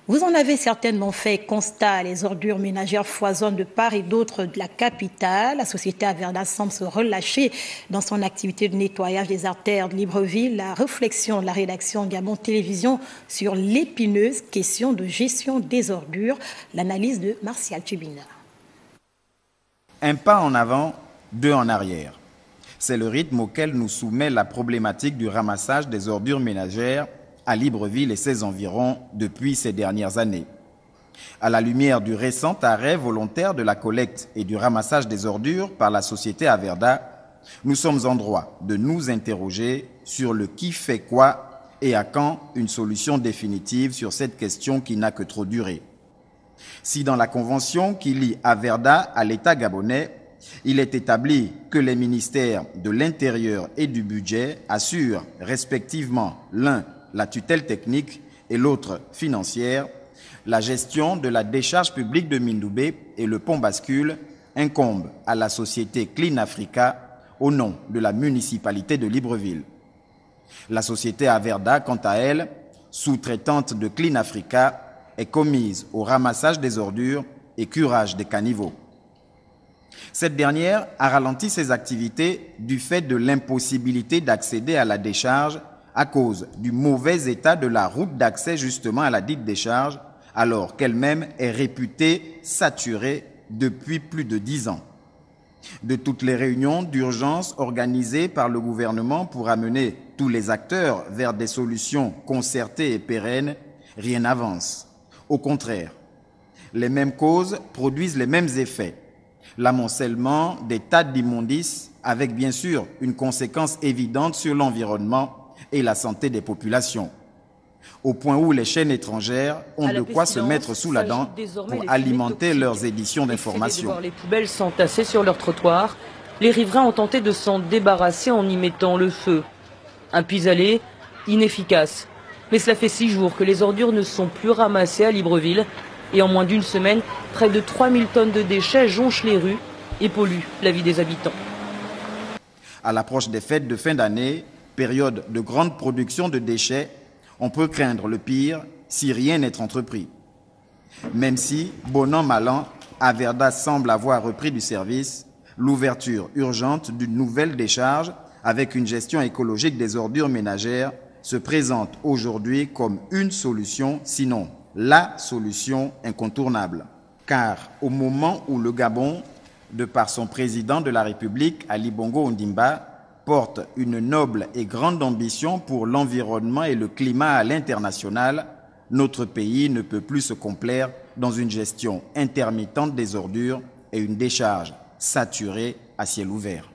Vous en avez certainement fait constat, les ordures ménagères foisonnent de part et d'autre de la capitale. La société Averda semble se relâcher dans son activité de nettoyage des artères de Libreville. La réflexion de la rédaction Gabon Télévision sur l'épineuse question de gestion des ordures. L'analyse de Martial Tchibina. Un pas en avant, deux en arrière. C'est le rythme auquel nous soumet la problématique du ramassage des ordures ménagères à Libreville et ses environs depuis ces dernières années. À la lumière du récent arrêt volontaire de la collecte et du ramassage des ordures par la société Averda, nous sommes en droit de nous interroger sur le qui fait quoi et à quand une solution définitive sur cette question qui n'a que trop duré. Si dans la convention qui lie Averda à l'État gabonais, il est établi que les ministères de l'Intérieur et du Budget assurent respectivement l'un la tutelle technique et l'autre financière, la gestion de la décharge publique de Mindoubé et le pont bascule incombe à la société Clean Africa au nom de la municipalité de Libreville. La société Averda, quant à elle, sous-traitante de Clean Africa, est commise au ramassage des ordures et curage des caniveaux. Cette dernière a ralenti ses activités du fait de l'impossibilité d'accéder à la décharge à cause du mauvais état de la route d'accès justement à la dite décharge, alors qu'elle-même est réputée saturée depuis plus de 10 ans. De toutes les réunions d'urgence organisées par le gouvernement pour amener tous les acteurs vers des solutions concertées et pérennes, rien n'avance. Au contraire, les mêmes causes produisent les mêmes effets. L'amoncellement des tas d'immondices avec bien sûr une conséquence évidente sur l'environnement et la santé des populations, au point où les chaînes étrangères ont de quoi se mettre sous la dent pour alimenter leurs éditions d'information. Les poubelles s'entasser sur leur trottoir, les riverains ont tenté de s'en débarrasser en y mettant le feu. Un pis-aller inefficace. Mais cela fait 6 jours que les ordures ne sont plus ramassées à Libreville et en moins d'une semaine, près de 3000 tonnes de déchets jonchent les rues et polluent la vie des habitants. À l'approche des fêtes de fin d'année, période de grande production de déchets, on peut craindre le pire si rien n'est entrepris. Même si, bon an, mal an, Averda semble avoir repris du service, l'ouverture urgente d'une nouvelle décharge avec une gestion écologique des ordures ménagères se présente aujourd'hui comme une solution, sinon la solution incontournable. Car au moment où le Gabon, de par son président de la République, Ali Bongo Ondimba, porte une noble et grande ambition pour l'environnement et le climat à l'international, notre pays ne peut plus se complaire dans une gestion intermittente des ordures et une décharge saturée à ciel ouvert.